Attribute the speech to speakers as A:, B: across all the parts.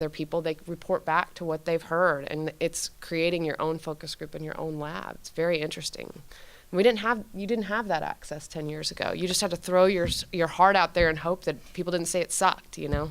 A: other people, they report back to what they've heard, and it's creating your own focus group in your own lab. It's very interesting. You didn't have that access 10 years ago. You just had to throw your heart out there and hope that people didn't say it sucked, you know?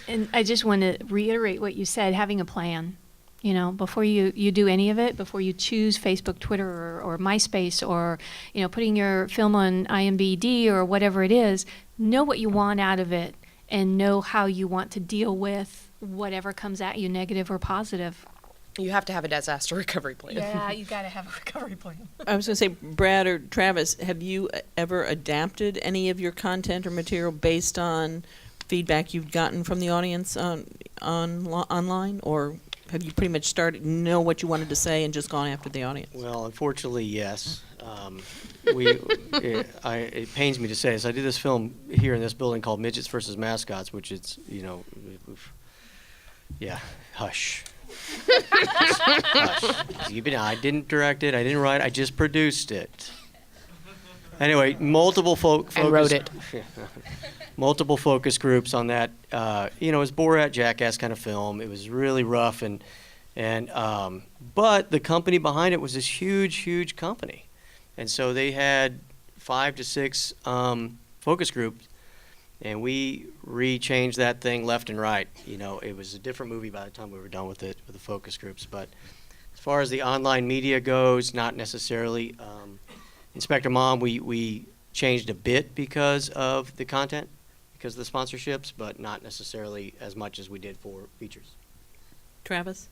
B: And I just want to reiterate what you said, having a plan. You know, before you do any of it, before you choose Facebook, Twitter, or MySpace, or, you know, putting your film on IMDb or whatever it is, know what you want out of it and know how you want to deal with whatever comes at you, negative or positive.
A: You have to have a disaster recovery plan.
B: Yeah, you got to have a recovery plan.
C: I was going to say, Brad or Travis, have you ever adapted any of your content or material based on feedback you've gotten from the audience online, or have you pretty much know what you wanted to say and just gone after the audience?
D: Well, unfortunately, yes. It pains me to say this. I did this film here in this building called Midgets versus Mascots, which is, you know, yeah, hush. Hush. I didn't direct it. I didn't write. I just produced it. Anyway, multiple focus.
A: And wrote it.
D: Multiple focus groups on that. You know, it was Borat, Jackass kind of film. It was really rough, but the company behind it was this huge company, and so they had 5 to 6 focus groups, and we rechanged that thing left and right. You know, it was a different movie by the time we were done with it, with the focus groups. But as far as the online media goes, not necessarily. Inspector Mom, we changed a bit because of the content, because of the sponsorships, but not necessarily as much as we did for features.
C: Travis?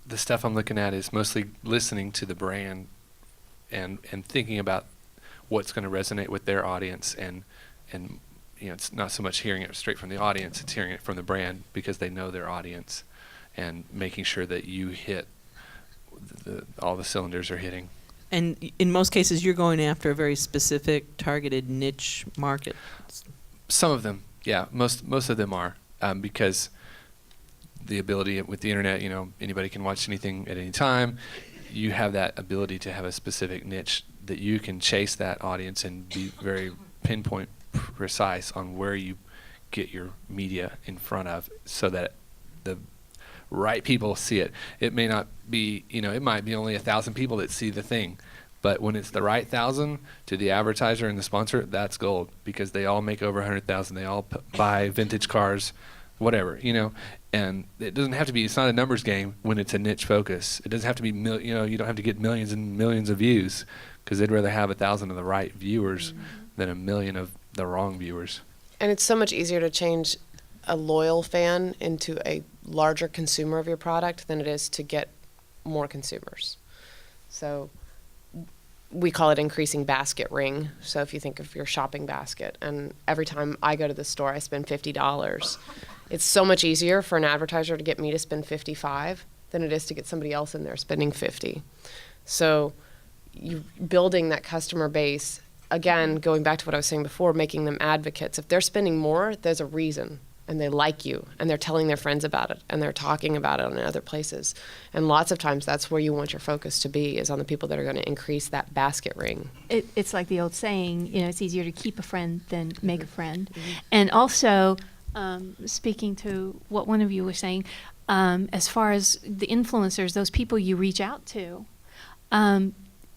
E: The stuff I'm looking at is mostly listening to the brand and thinking about what's going to resonate with their audience, and you know, it's not so much hearing it straight from the audience, it's hearing it from the brand because they know their audience, and making sure that you hit all the cylinders are hitting.
C: And in most cases, you're going after a very specific, targeted niche market.
E: Some of them, yeah. Most of them are, because the ability with the internet, you know, anybody can watch anything at any time. You have that ability to have a specific niche that you can chase that audience and be very pinpoint precise on where you get your media in front of, so that the right people see it. It may not be, you know, it might be only 1,000 people that see the thing, but when it's the right 1,000 to the advertiser and the sponsor, that's gold, because they all make over 100,000. They all buy vintage cars, whatever, you know. And it doesn't have to be. It's not a numbers game when it's a niche focus. It doesn't have to be. You know, you don't have to get millions and millions of views, because they'd rather have 1,000 of the right viewers than 1 million of the wrong viewers.
A: And it's so much easier to change a loyal fan into a larger consumer of your product than it is to get more consumers. So we call it increasing basket ring. So if you think of your shopping basket, and every time I go to the store, I spend $50. It's so much easier for an advertiser to get me to spend $55 than it is to get somebody else in there spending $50. So you building that customer base, again, going back to what I was saying before, making them advocates. If they're spending more, there's a reason, and they like you, and they're telling their friends about it, and they're talking about it in other places. And lots of times that's where you want your focus to be, is on the people that are going to increase that basket ring.
B: It's like the old saying, you know, it's easier to keep a friend than make a friend. And also, speaking to what one of you was saying, as far as the influencers, those people you reach out to,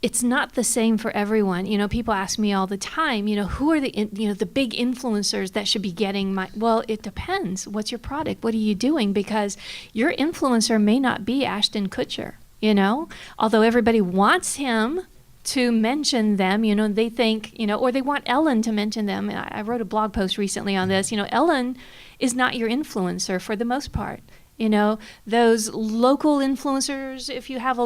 B: it's not the same for everyone. You know, people ask me all the time, you know, who are the big influencers that should be getting well, it depends. What's your product? What are you doing? Because your influencer may not be Ashton Kutcher, you know, although everybody wants him to mention them, you know, they think, you know, or they want Ellen to mention them. And I wrote a blog post recently on this. You know, Ellen is not your influencer for the most part. You know, those local influencers, if you have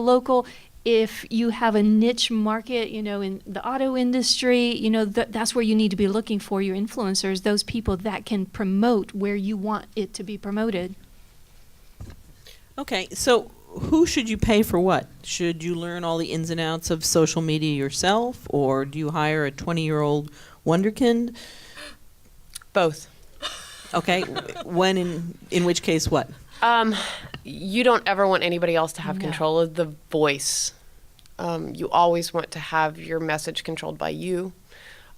B: a niche market, you know, in the auto industry, you know, that's where you need to be looking for your influencers, those people that can promote where you want it to be promoted.
C: Okay, so who should you pay for what? Should you learn all the ins and outs of social media yourself, or do you hire a 20-year-old wonderkind?
A: Both.
C: Okay, in which case what?
A: You don't ever want anybody else to have control of the voice. You always want to have your message controlled by you.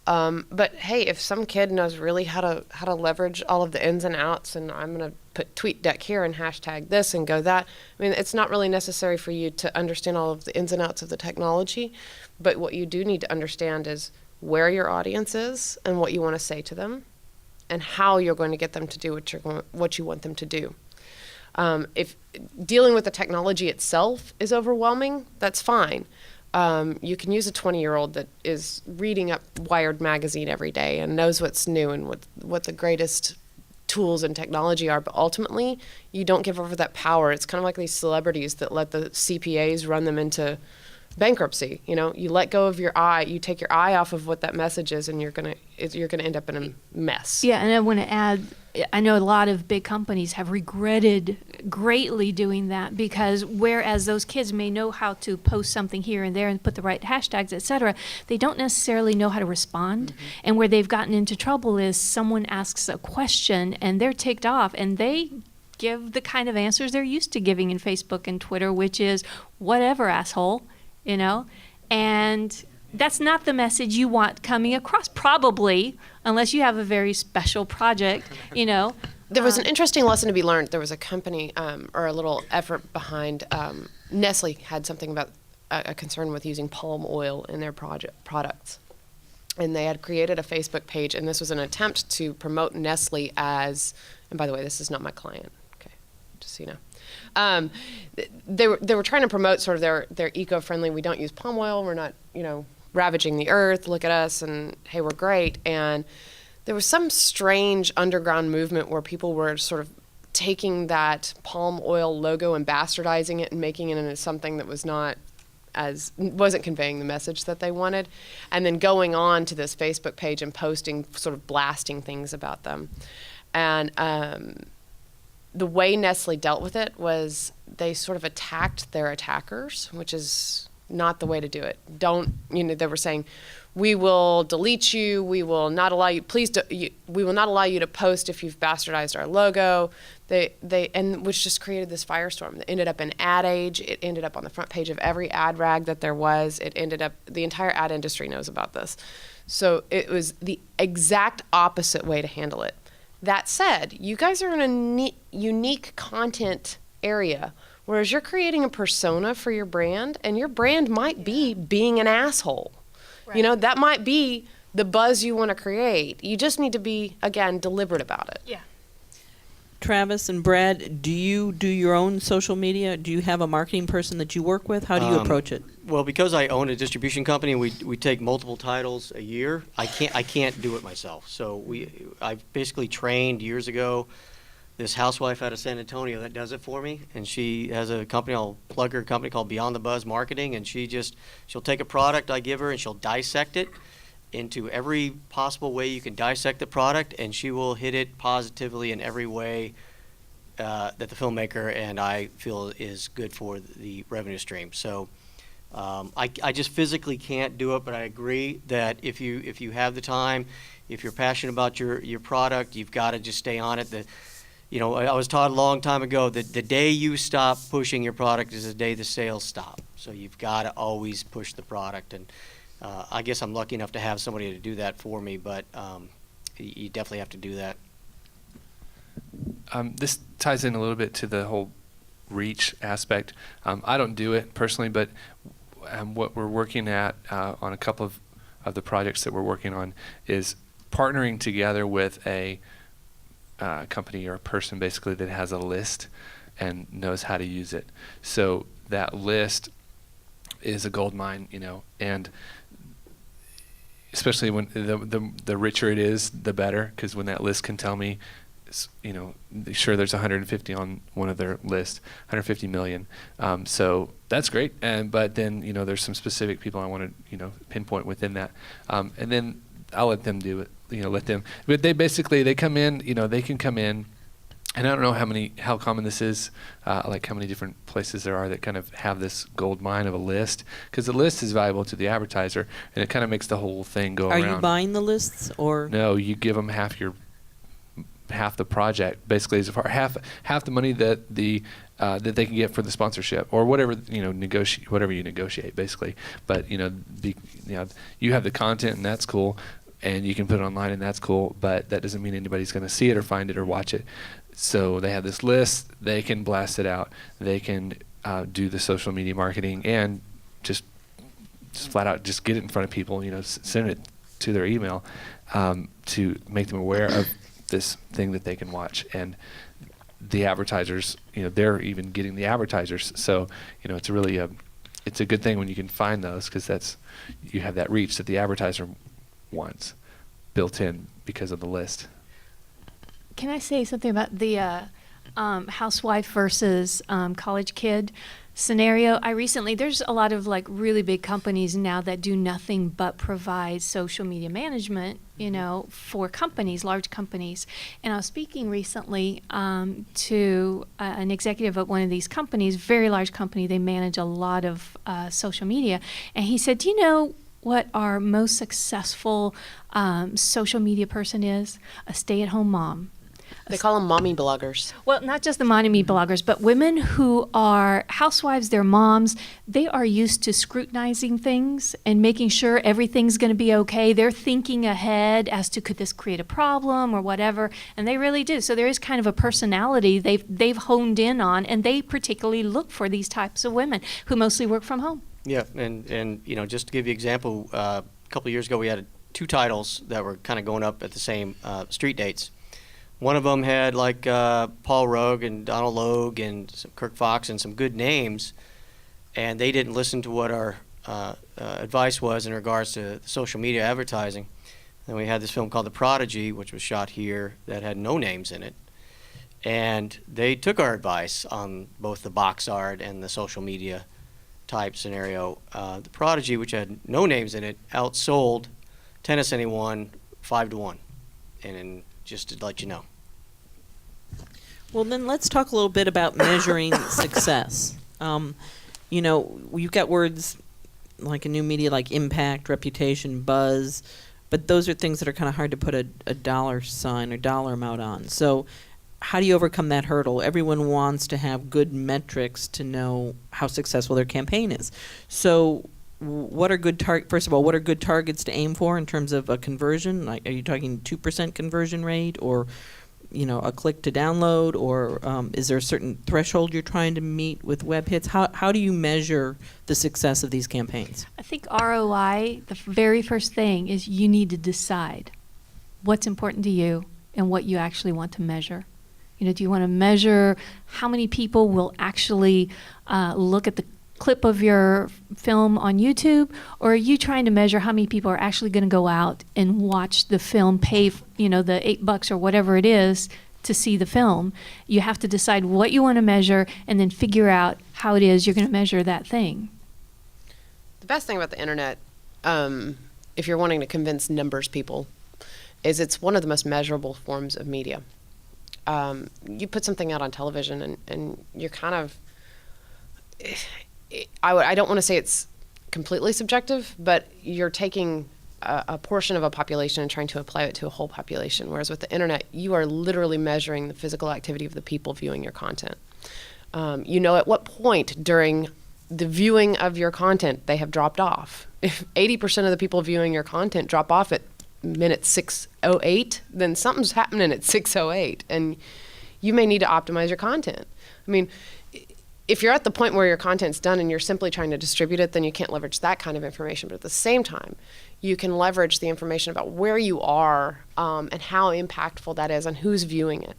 A: But hey, if some kid knows really how to leverage all of the ins and outs, and I'm gonna put TweetDeck here and hashtag this and go that. I mean, it's not really necessary for you to understand all of the ins and outs of the technology, but what you do need to understand is where your audience is and what you want to say to them, and how you're going to get them to do what you want them to do. If dealing with the technology itself is overwhelming, that's fine. You can use a 20-year-old that is reading up Wired magazine every day and knows what's new and what the greatest tools and technology are, but ultimately you don't give over that power. It's kind of like these celebrities that let the CPAs run them into bankruptcy. You know, you let go of your eye, you take your eye off of what that message is, and you're gonna end up in a mess.
B: Yeah, and I want to add, I know a lot of big companies have regretted greatly doing that, because whereas those kids may know how to post something here and there and put the right hashtags, et cetera, they don't necessarily know how to respond. And where they've gotten into trouble is someone asks a question and they're ticked off and they give the kind of answers they're used to giving in Facebook and Twitter, which is whatever, asshole, you know? And that's not the message you want coming across, probably, unless you have a very special project, you know.
A: There was an interesting lesson to be learned. There was a company or a little effort behind Nestle had something about a concern with using palm oil in their products. And they had created a Facebook page, and this was an attempt to promote Nestle as, and by the way, this is not my client, okay, just so you know. They were trying to promote sort of their eco-friendly, we don't use palm oil, we're not, you know, ravaging the earth, look at us, and hey, we're great. And there was some strange underground movement where people were sort of taking that palm oil logo and bastardizing it and making it into something that wasn't conveying the message that they wanted, and then going on to this Facebook page and posting, sort of blasting things about them. And the way Nestle dealt with it was they sort of attacked their attackers, which is not the way to do it. They were saying, we will delete you, we will not allow you, we will not allow you to post if you've bastardized our logo. And which just created this firestorm that ended up in Ad Age. It ended up on the front page of every ad rag that there was. It ended up, the entire ad industry knows about this. So it was the exact opposite way to handle it. That said, you guys are in a unique content area, whereas you're creating a persona for your brand, and your brand might be being an asshole. Right. You know, that might be the buzz you want to create. You just need to be, again, deliberate about it.
B: Yeah.
C: Travis and Brad, do you do your own social media? Do you have a marketing person that you work with? How do you approach it?
D: Well, because I own a distribution company, we take multiple titles a year. I can't do it myself. So I basically trained years ago this housewife out of San Antonio that does it for me, and she has a company. I'll plug her company called Beyond the Buzz Marketing, and she'll take a product I give her and she'll dissect it into every possible way you can dissect the product, and she will hit it positively in every way that the filmmaker and I feel is good for the revenue stream. So I just physically can't do it, but I agree that if you have the time, if you're passionate about your product, you've got to just stay on it. I was taught a long time ago that the day you stop pushing your product is the day the sales stop. So you've got to always push the product, and I guess I'm lucky enough to have somebody to do that for me, but you definitely have to do that.
E: This ties in a little bit to the whole reach aspect. I don't do it personally, but what we're working at on a couple of the projects that we're working on is partnering together with a company or a person basically that has a list and knows how to use it. So that list is a gold mine, and especially when the richer it is, the better, because when that list can tell me, sure, there's 150 on one of their lists, 150 million. So that's great. But then, there's some specific people I want to, pinpoint within that. And then I'll let them do it, but they come in, they can come in, and I don't know how common this is, like how many different places there are that kind of have this gold mine of a list, because the list is valuable to the advertiser, and it kind of makes the whole thing go around.
C: Are you buying the lists, or?
E: No, you give them half the project, basically, as far half the money that that they can get for the sponsorship or whatever, whatever you negotiate, basically. But you have the content, and that's cool. and you can put it online, and that's cool, but that doesn't mean anybody's going to see it or find it or watch it. So they have this list, they can blast it out, they can do the social media marketing, and just flat out just get it in front of people, send it to their email, to make them aware of this thing that they can watch. And the advertisers, they're even getting the advertisers. So, it's really it's a good thing when you can find those, because you have that reach that the advertiser wants built in because of the list.
B: Can I say something about the housewife versus college kid scenario? There's a lot of like really big companies now that do nothing but provide social media management, for companies, large companies. And I was speaking recently to an executive at one of these companies, very large company. They manage a lot of social media. And he said, do you know what our most successful social media person is? A stay-at-home mom.
A: They call them mommy bloggers.
B: Well, not just the mommy bloggers, but women who are housewives, they're moms. They are used to scrutinizing things and making sure everything's going to be okay. They're thinking ahead as to, could this create a problem or whatever, and they really do. So there is kind of a personality they've honed in on, and they particularly look for these types of women who mostly work from home.
D: Yeah, and just to give you an example, a couple of years ago we had 2 titles that were kind of going up at the same street dates. One of them had like Paul Rugg and Donald Logue and some Kirk Fox and some good names, and they didn't listen to what our advice was in regards to social media advertising. Then we had this film called The Prodigy, which was shot here, that had no names in it, and they took our advice on both the box art and the social media type scenario. The Prodigy, which had no names in it, outsold Tennis Anyone 5-1, and just to let you know.
C: Well, then let's talk a little bit about measuring success. You've got words like a new media, like impact, reputation, buzz, but those are things that are kind of hard to put a dollar sign or dollar amount on. So how do you overcome that hurdle? Everyone wants to have good metrics to know how successful their campaign is. So what are good first of all, what are good targets to aim for in terms of a conversion? Like, are you talking 2% conversion rate, or a click to download, or is there a certain threshold you're trying to meet with web hits? How do you measure the success of these campaigns?
B: I think ROI, the very first thing is you need to decide what's important to you and what you actually want to measure. Do you want to measure how many people will actually look at the clip of your film on YouTube, or are you trying to measure how many people are actually going to go out and watch the film, pay the $8 or whatever it is to see the film? You have to decide what you want to measure and then figure out how it is you're going to measure that thing.
A: The best thing about the internet, if you're wanting to convince numbers people, is it's one of the most measurable forms of media. You put something out on television and you're kind of, I don't want to say it's completely subjective, but you're taking a portion of a population and trying to apply it to a whole population. Whereas with the internet, you are literally measuring the physical activity of the people viewing your content. At what point during the viewing of your content they have dropped off. If 80% of the people viewing your content drop off at minute 6:08, then something's happening at 6:08, and you may need to optimize your content. I mean, if you're at the point where your content's done and you're simply trying to distribute it, then you can't leverage that kind of information. But at the same time, you can leverage the information about where you are and how impactful that is and who's viewing it.